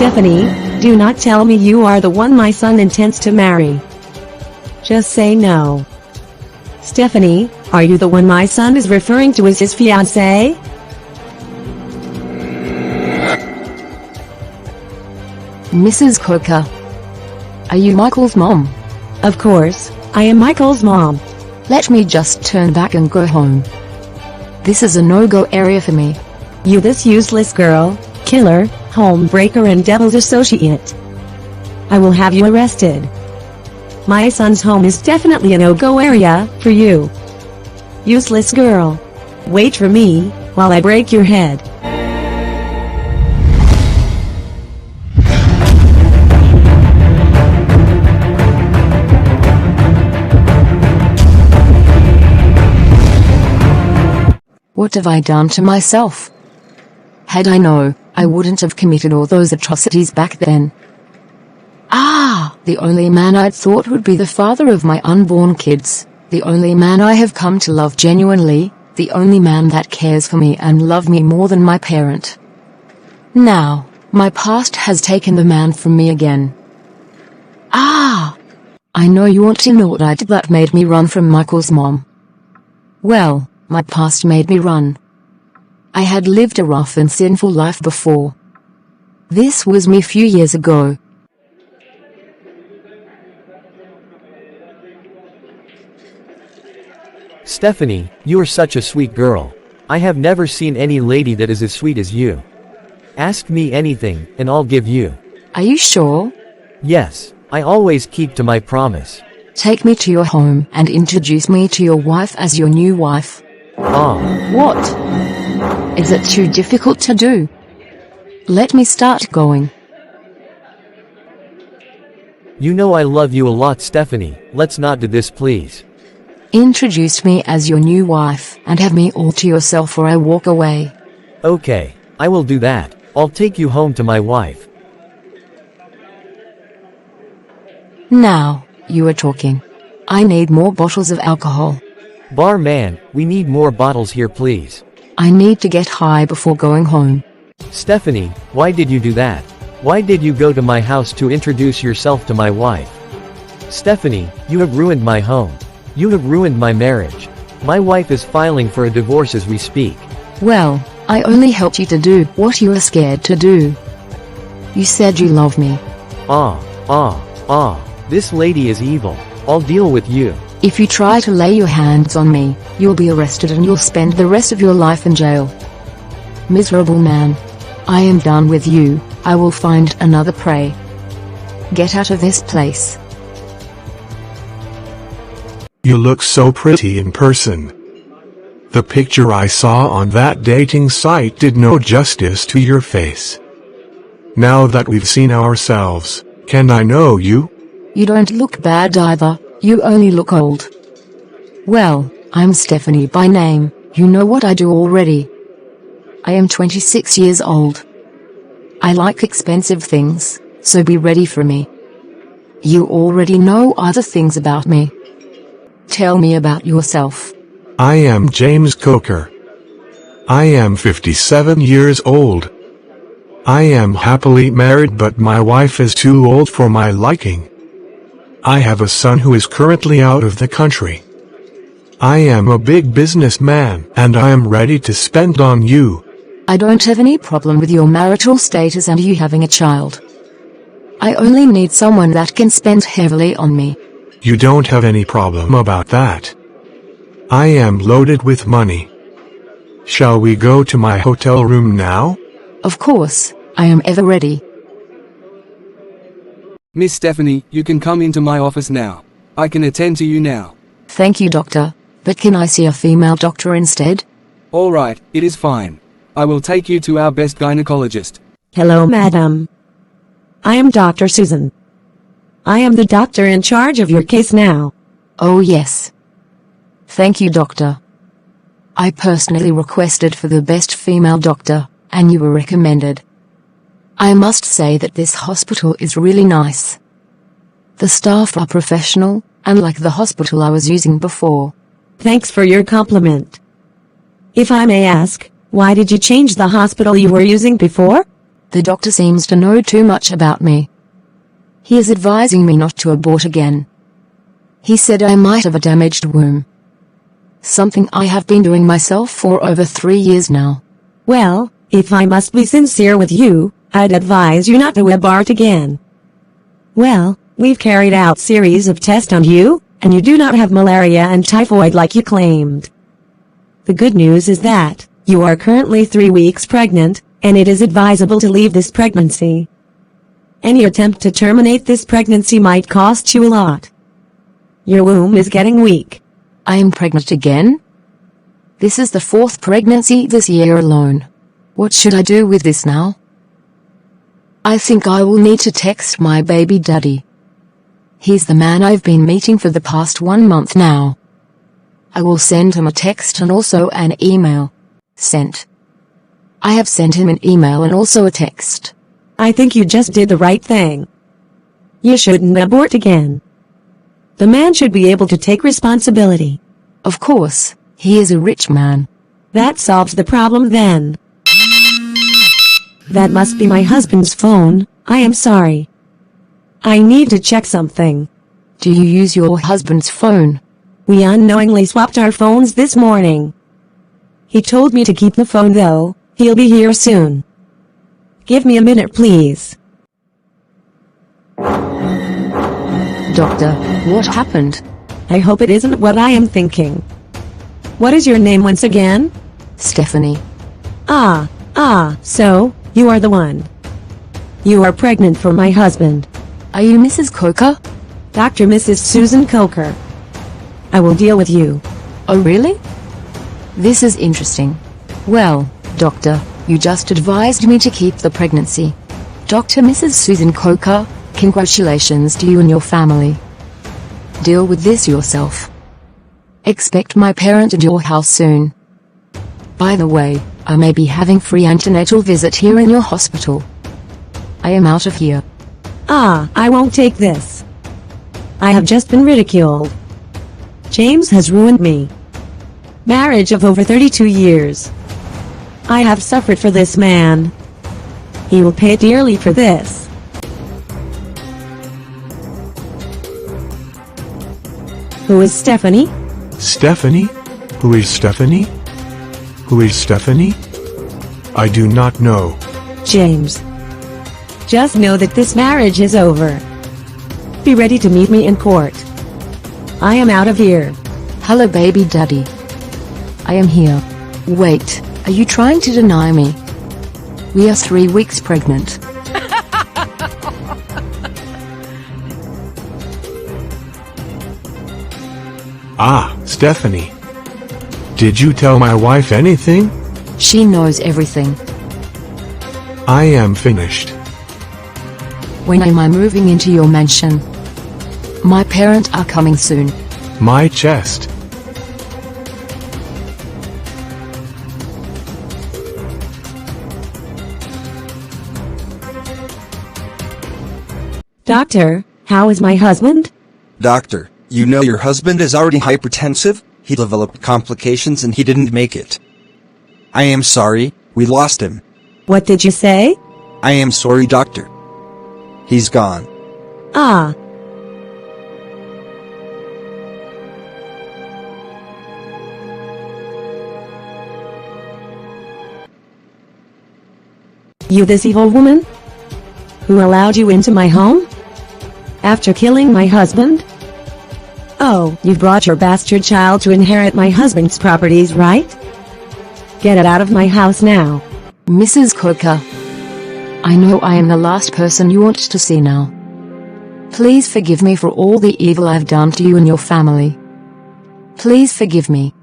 Stephanie, do not tell me you are the one my son intends to marry. Just say no. Stephanie, are you the one my son is referring to as his fiancée? Mrs. Coker. Are you Michael's mom? Of course, I am Michael's mom. Let me just turn back and go home. This is a no-go area for me. You this useless girl, killer, homebreaker and devil's associate. I will have you arrested. My son's home is definitely a no-go area for you. Useless girl. Wait for me, while I break your head. What have I done to myself? Had I known, I wouldn't have committed all those atrocities back then. The only man I'd thought would be the father of my unborn kids, the only man I have come to love genuinely, the only man that cares for me and loved me more than my parent. Now, my past has taken the man from me again. I know you want to know what I did that made me run from Michael's mom. Well, my past made me run. I had lived a rough and sinful life before. This was me a few years ago. Stephanie, you are such a sweet girl. I have never seen any lady that is as sweet as you. Ask me anything, and I'll give you. Are you sure? Yes, I always keep to my promise. Take me to your home and introduce me to your wife as your new wife. What? Is it too difficult to do? Let me start going. You know I love you a lot, Stephanie. Let's not do this, please. Introduce me as your new wife and have me all to yourself or I walk away. Okay, I will do that. I'll take you home to my wife. Now, you are talking. I need more bottles of alcohol. Barman, we need more bottles here, please. I need to get high before going home. Stephanie, why did you do that? Why did you go to my house to introduce yourself to my wife? Stephanie, you have ruined my home. You have ruined my marriage. My wife is filing for a divorce as we speak. Well, I only helped you to do what you were scared to do. You said you love me. This lady is evil. I'll deal with you. If you try to lay your hands on me, you'll be arrested and you'll spend the rest of your life in jail. Miserable man. I am done with you. I will find another prey. Get out of this place. You look so pretty in person. The picture I saw on that dating site did no justice to your face. Now that we've seen ourselves, can I know you? You don't look bad either, you only look old. Well, I'm Stephanie by name, you know what I do already. I am 26 years old. I like expensive things, so be ready for me. You already know other things about me. Tell me about yourself. I am James Coker. I am 57 years old. I am happily married, but my wife is too old for my liking. I have a son who is currently out of the country. I am a big businessman, and I am ready to spend on you. I don't have any problem with your marital status and you having a child. I only need someone that can spend heavily on me. You don't have any problem about that. I am loaded with money. Shall we go to my hotel room now? Of course, I am ever ready. Miss Stephanie, you can come into my office now. I can attend to you now. Thank you, doctor, but can I see a female doctor instead? Alright, it is fine. I will take you to our best gynecologist. Hello, madam. I am Dr. Susan. I am the doctor in charge of your case now. Oh yes. Thank you, doctor. I personally requested for the best female doctor, and you were recommended. I must say that this hospital is really nice. The staff are professional, unlike the hospital I was using before. Thanks for your compliment. If I may ask, why did you change the hospital you were using before? The doctor seems to know too much about me. He is advising me not to abort again. He said I might have a damaged womb. Something I have been doing myself for over 3 years now. Well, if I must be sincere with you, I'd advise you not to abort again. Well, we've carried out series of tests on you, and you do not have malaria and typhoid like you claimed. The good news is that you are currently 3 weeks pregnant, and it is advisable to leave this pregnancy. Any attempt to terminate this pregnancy might cost you a lot. Your womb is getting weak. I am pregnant again? This is the 4th pregnancy this year alone. What should I do with this now? I think I will need to text my baby daddy. He's the man I've been meeting for the past 1 month now. I will send him a text and also an email. Sent. I have sent him an email and also a text. I think you just did the right thing. You shouldn't abort again. The man should be able to take responsibility. Of course, he is a rich man. That solves the problem then. That must be my husband's phone. I am sorry. I need to check something. Do you use your husband's phone? We unknowingly swapped our phones this morning. He told me to keep the phone though. He'll be here soon. Give me a minute, please. Doctor, what happened? I hope it isn't what I am thinking. What is your name once again? Stephanie. So, you are the one. You are pregnant for my husband. Are you Mrs. Coker? Dr. Mrs. Susan Coker. I will deal with you. Oh really? This is interesting. Well, doctor, you just advised me to keep the pregnancy. Dr. Mrs. Susan Coker, congratulations to you and your family. Deal with this yourself. Expect my parent at your house soon. By the way, I may be having free antenatal visit here in your hospital. I am out of here. I won't take this. I have just been ridiculed. James has ruined me. Marriage of over 32 years. I have suffered for this man. He will pay dearly for this. Who is Stephanie? Stephanie? Who is Stephanie? Who is Stephanie? I do not know. James. Just know that this marriage is over. Be ready to meet me in court. I am out of here. Hello baby daddy. I am here. Wait, are you trying to deny me? We are 3 weeks pregnant. Stephanie. Did you tell my wife anything? She knows everything. I am finished. When am I moving into your mansion? My parents are coming soon. My chest. Doctor, how is my husband? Doctor, you know your husband is already hypertensive, he developed complications and he didn't make it. I am sorry, we lost him. What did you say? I am sorry, doctor. He's gone. You this evil woman? Who allowed you into my home? After killing my husband? Oh, you brought your bastard child to inherit my husband's properties, right? Get it out of my house now. Mrs. Coker. I know I am the last person you want to see now. Please forgive me for all the evil I've done to you and your family. Please forgive me.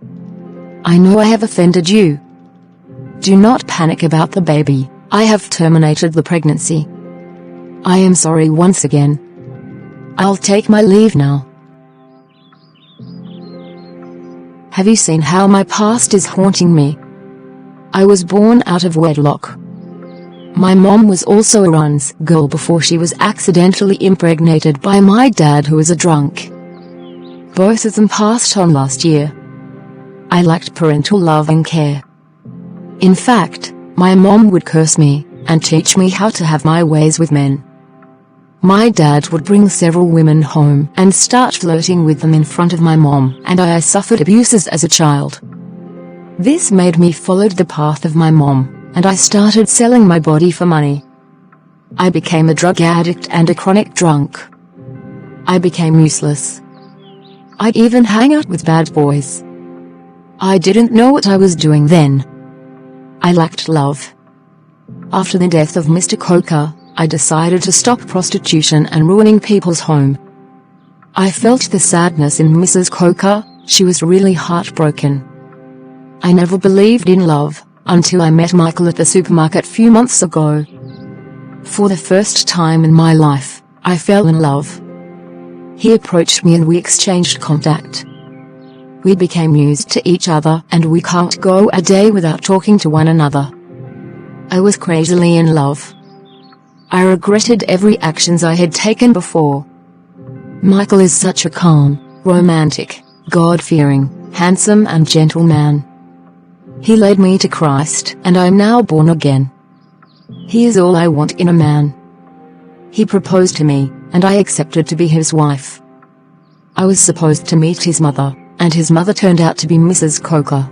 I know I have offended you. Do not panic about the baby. I have terminated the pregnancy. I am sorry once again. I'll take my leave now. Have you seen how my past is haunting me? I was born out of wedlock. My mom was also a runs girl before she was accidentally impregnated by my dad, who was a drunk. Both of them passed on last year. I lacked parental love and care. In fact, my mom would curse me and teach me how to have my ways with men. My dad would bring several women home and start flirting with them in front of my mom, and I suffered abuses as a child. This made me follow the path of my mom, and I started selling my body for money. I became a drug addict and a chronic drunk. I became useless. I'd even hang out with bad boys. I didn't know what I was doing then. I lacked love. After the death of Mr. Coker, I decided to stop prostitution and ruining people's home. I felt the sadness in Mrs. Coker. She was really heartbroken. I never believed in love, until I met Michael at the supermarket few months ago. For the first time in my life, I fell in love. He approached me and we exchanged contact. We became used to each other and we can't go a day without talking to one another. I was crazily in love. I regretted every actions I had taken before. Michael is such a calm, romantic, God-fearing, handsome and gentle man. He led me to Christ and I am now born again. He is all I want in a man. He proposed to me, and I accepted to be his wife. I was supposed to meet his mother, and his mother turned out to be Mrs. Coker.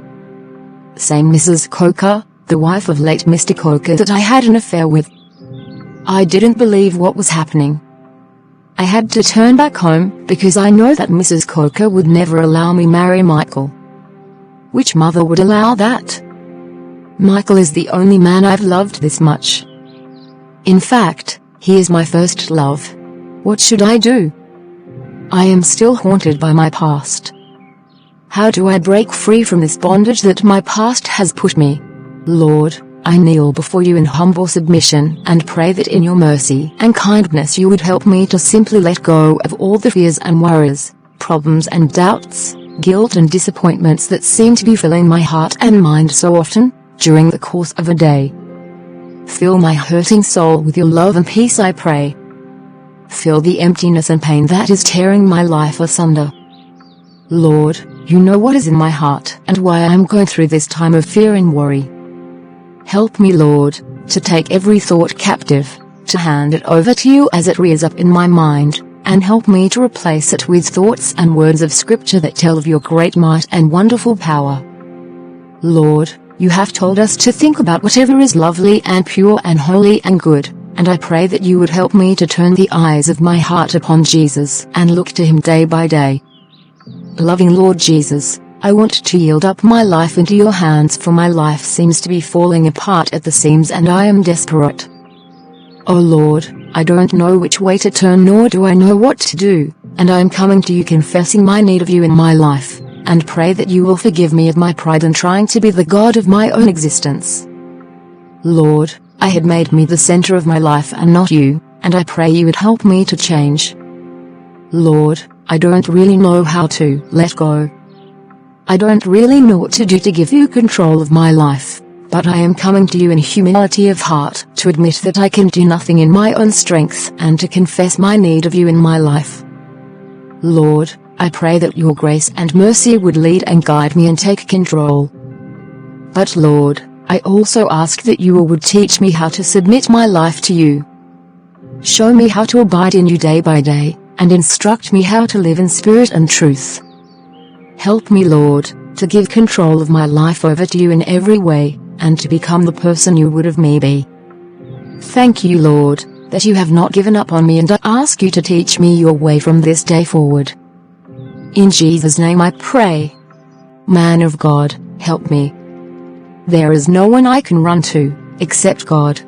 Same Mrs. Coker, the wife of late Mr. Coker that I had an affair with. I didn't believe what was happening. I had to turn back home because I know that Mrs. Coker would never allow me marry Michael. Which mother would allow that? Michael is the only man I've loved this much. In fact, he is my first love. What should I do? I am still haunted by my past. How do I break free from this bondage that my past has put me? Lord, I kneel before you in humble submission and pray that in your mercy and kindness you would help me to simply let go of all the fears and worries, problems and doubts, guilt and disappointments that seem to be filling my heart and mind so often, during the course of a day. Fill my hurting soul with your love and peace, I pray. Fill the emptiness and pain that is tearing my life asunder. Lord, you know what is in my heart and why I am going through this time of fear and worry. Help me, Lord, to take every thought captive, to hand it over to you as it rears up in my mind, and help me to replace it with thoughts and words of scripture that tell of your great might and wonderful power. Lord, you have told us to think about whatever is lovely and pure and holy and good, and I pray that you would help me to turn the eyes of my heart upon Jesus and look to him day by day. Loving Lord Jesus, I want to yield up my life into your hands, for my life seems to be falling apart at the seams and I am desperate. Oh Lord, I don't know which way to turn nor do I know what to do, and I am coming to you confessing my need of you in my life, and pray that you will forgive me of my pride in trying to be the God of my own existence. Lord, I had made me the center of my life and not you, and I pray you would help me to change. Lord, I don't really know how to let go. I don't really know what to do to give you control of my life, but I am coming to you in humility of heart to admit that I can do nothing in my own strength and to confess my need of you in my life. Lord, I pray that your grace and mercy would lead and guide me and take control. But Lord, I also ask that you would teach me how to submit my life to you. Show me how to abide in you day by day, and instruct me how to live in spirit and truth. Help me, Lord, to give control of my life over to you in every way, and to become the person you would have me be. Thank you, Lord, that you have not given up on me, and I ask you to teach me your way from this day forward. In Jesus' name I pray. Man of God, help me. There is no one I can run to, except God.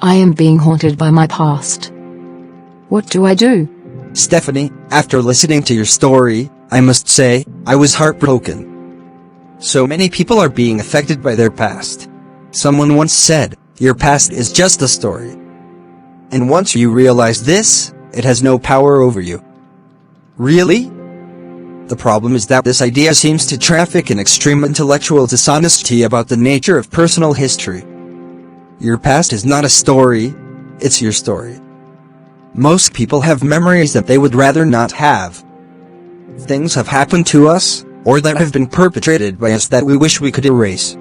I am being haunted by my past. What do I do? Stephanie, after listening to your story, I must say, I was heartbroken. So many people are being affected by their past. Someone once said, your past is just a story. And once you realize this, it has no power over you. Really? The problem is that this idea seems to traffic in extreme intellectual dishonesty about the nature of personal history. Your past is not a story, it's your story. Most people have memories that they would rather not have. Things have happened to us, or that have been perpetrated by us that we wish we could erase.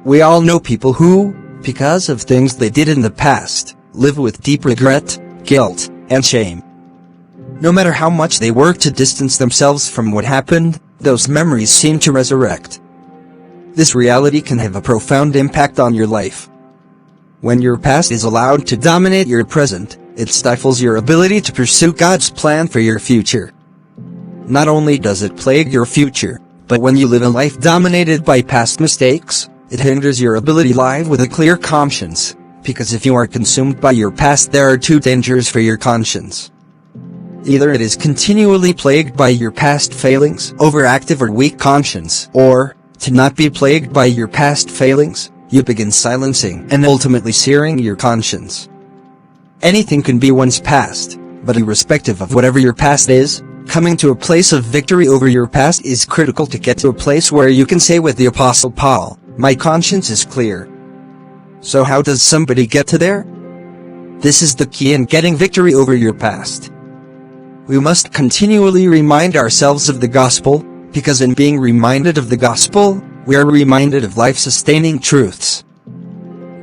We all know people who, because of things they did in the past, live with deep regret, guilt, and shame. No matter how much they work to distance themselves from what happened, those memories seem to resurrect. This reality can have a profound impact on your life. When your past is allowed to dominate your present, it stifles your ability to pursue God's plan for your future. Not only does it plague your future, but when you live a life dominated by past mistakes, it hinders your ability to live with a clear conscience, because if you are consumed by your past, there are two dangers for your conscience. Either it is continually plagued by your past failings, overactive or weak conscience, or, to not be plagued by your past failings, you begin silencing and ultimately searing your conscience. Anything can be one's past, but irrespective of whatever your past is, coming to a place of victory over your past is critical to get to a place where you can say with the Apostle Paul, "My conscience is clear." So how does somebody get to there? This is the key in getting victory over your past. We must continually remind ourselves of the gospel, because in being reminded of the gospel, we are reminded of life-sustaining truths.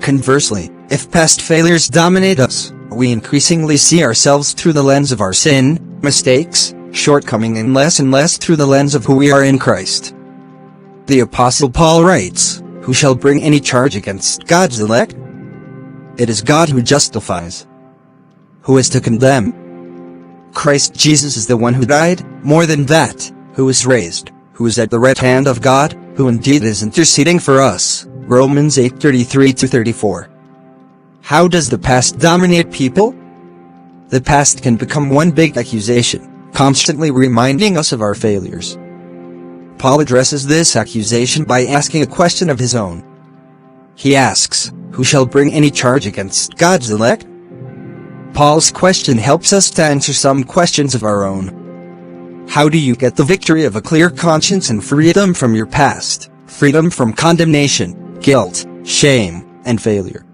Conversely, if past failures dominate us, we increasingly see ourselves through the lens of our sin, mistakes, shortcoming, and less through the lens of who we are in Christ. The Apostle Paul writes, "Who shall bring any charge against God's elect? It is God who justifies. Who is to condemn? Christ Jesus is the one who died, more than that, who was raised, who is at the right hand of God, who indeed is interceding for us." Romans 8:33-34. How does the past dominate people? The past can become one big accusation, constantly reminding us of our failures. Paul addresses this accusation by asking a question of his own. He asks, "Who shall bring any charge against God's elect?" Paul's question helps us to answer some questions of our own. How do you get the victory of a clear conscience and freedom from your past, freedom from condemnation, guilt, shame, and failure?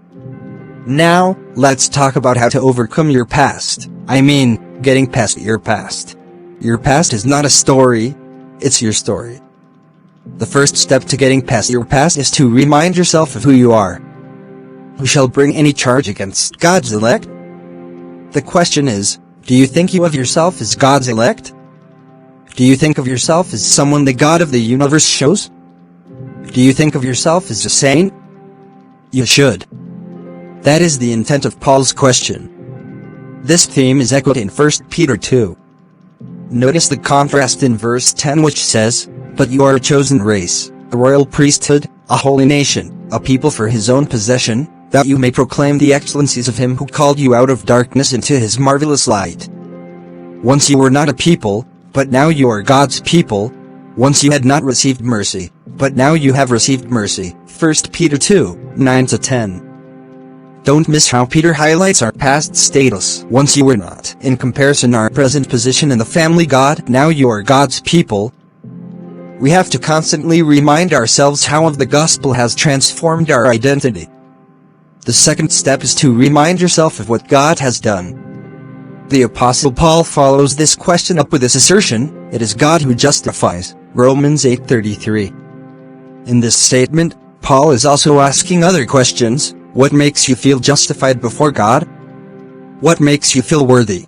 Now, let's talk about how to overcome your past. I mean, getting past your past. Your past is not a story, it's your story. The first step to getting past your past is to remind yourself of who you are. Who shall bring any charge against God's elect? The question is, do you think you of yourself as God's elect? Do you think of yourself as someone the God of the universe chose? Do you think of yourself as a saint? You should. That is the intent of Paul's question. This theme is echoed in 1 Peter 2. Notice the contrast in verse 10, which says, "But you are a chosen race, a royal priesthood, a holy nation, a people for his own possession, that you may proclaim the excellencies of him who called you out of darkness into his marvelous light." Once you were not a people, but now you are God's people. Once you had not received mercy, but now you have received mercy. 1 Peter 2, 9-10. Don't miss how Peter highlights our past status. Once you were not. In comparison, our present position in the family God, now you are God's people. We have to constantly remind ourselves how the gospel has transformed our identity. The second step is to remind yourself of what God has done. The Apostle Paul follows this question up with this assertion, "It is God who justifies." Romans 8:33. In this statement, Paul is also asking other questions. What makes you feel justified before God? What makes you feel worthy?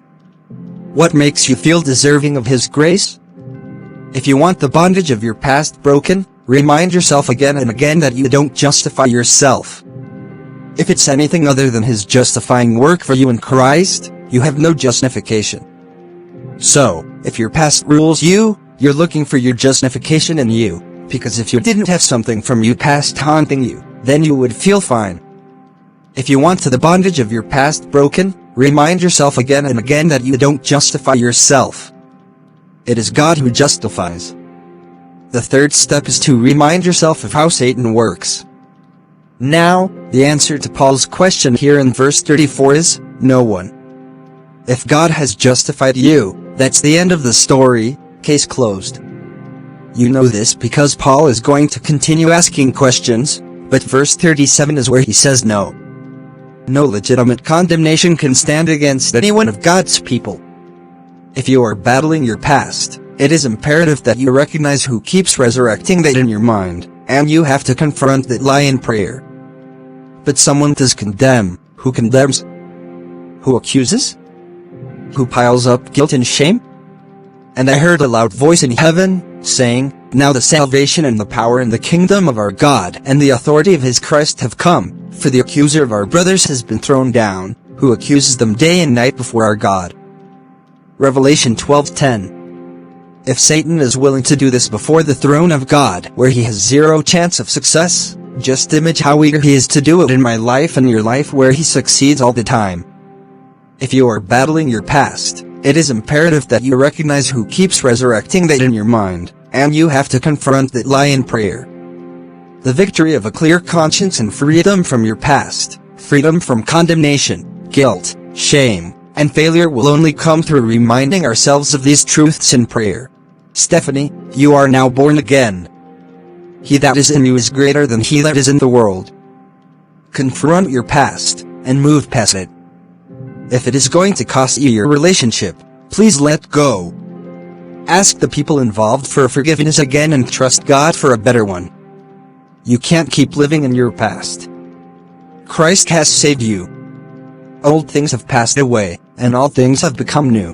What makes you feel deserving of His grace? If you want the bondage of your past broken, remind yourself again and again that you don't justify yourself. If it's anything other than His justifying work for you in Christ, you have no justification. So, if your past rules you, you're looking for your justification in you, because if you didn't have something from your past haunting you, then you would feel fine. If you want the bondage of your past broken, remind yourself again and again that you don't justify yourself. It is God who justifies. The third step is to remind yourself of how Satan works. Now, the answer to Paul's question here in verse 34 is, no one. If God has justified you, that's the end of the story, case closed. You know this because Paul is going to continue asking questions, but verse 37 is where he says no. No legitimate condemnation can stand against any one of God's people. If you are battling your past, it is imperative that you recognize who keeps resurrecting that in your mind, and you have to confront that lie in prayer. But someone does condemn. Who condemns? Who accuses? Who piles up guilt and shame? And I heard a loud voice in heaven, saying, Now the salvation and the power and the kingdom of our God and the authority of his Christ have come, for the accuser of our brothers has been thrown down, who accuses them day and night before our God. Revelation 12:10. If Satan is willing to do this before the throne of God, where he has zero chance of success, just imagine how eager he is to do it in my life and your life, where he succeeds all the time. If you are battling your past, it is imperative that you recognize who keeps resurrecting that in your mind, and you have to confront that lie in prayer. The victory of a clear conscience and freedom from your past, freedom from condemnation, guilt, shame, and failure will only come through reminding ourselves of these truths in prayer. Stephanie, you are now born again. He that is in you is greater than he that is in the world. Confront your past, and move past it. If it is going to cost you your relationship, please let go. Ask the people involved for forgiveness again and trust God for a better one. You can't keep living in your past. Christ has saved you. Old things have passed away, and all things have become new.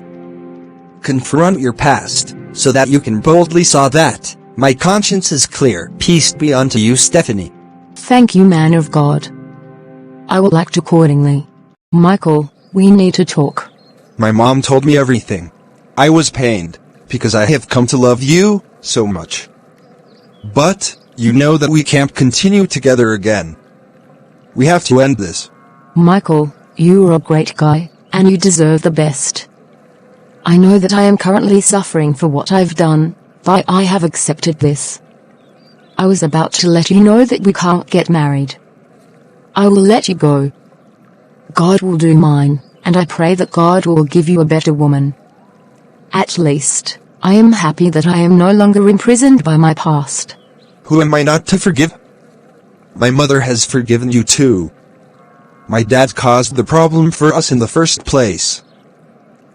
Confront your past, so that you can boldly say that, my conscience is clear. Peace be unto you, Stephanie. Thank you, man of God. I will act accordingly. Michael, we need to talk. My mom told me everything. I was pained, because I have come to love you so much. But, you know that we can't continue together again. We have to end this. Michael, you are a great guy, and you deserve the best. I know that I am currently suffering for what I've done, but I have accepted this. I was about to let you know that we can't get married. I will let you go. God will do mine, and I pray that God will give you a better woman. At least, I am happy that I am no longer imprisoned by my past. Who am I not to forgive? My mother has forgiven you too. My dad caused the problem for us in the first place.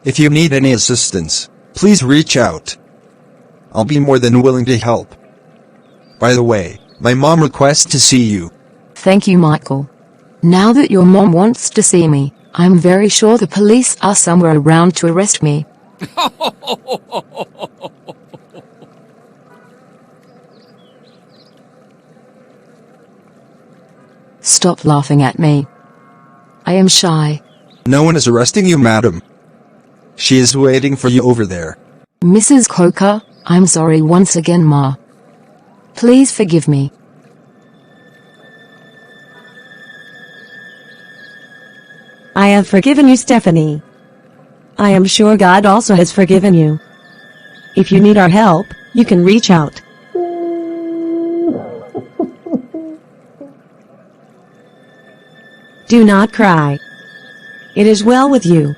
If you need any assistance, please reach out. I'll be more than willing to help. By the way, my mom requests to see you. Thank you, Michael. Now that your mom wants to see me, I'm very sure the police are somewhere around to arrest me. Stop laughing at me. I am shy. No one is arresting you, madam. She is waiting for you over there. Mrs. Coker, I'm sorry once again, Ma. Please forgive me. I have forgiven you, Stephanie. I am sure God also has forgiven you. If you need our help, you can reach out. Do not cry. It is well with you.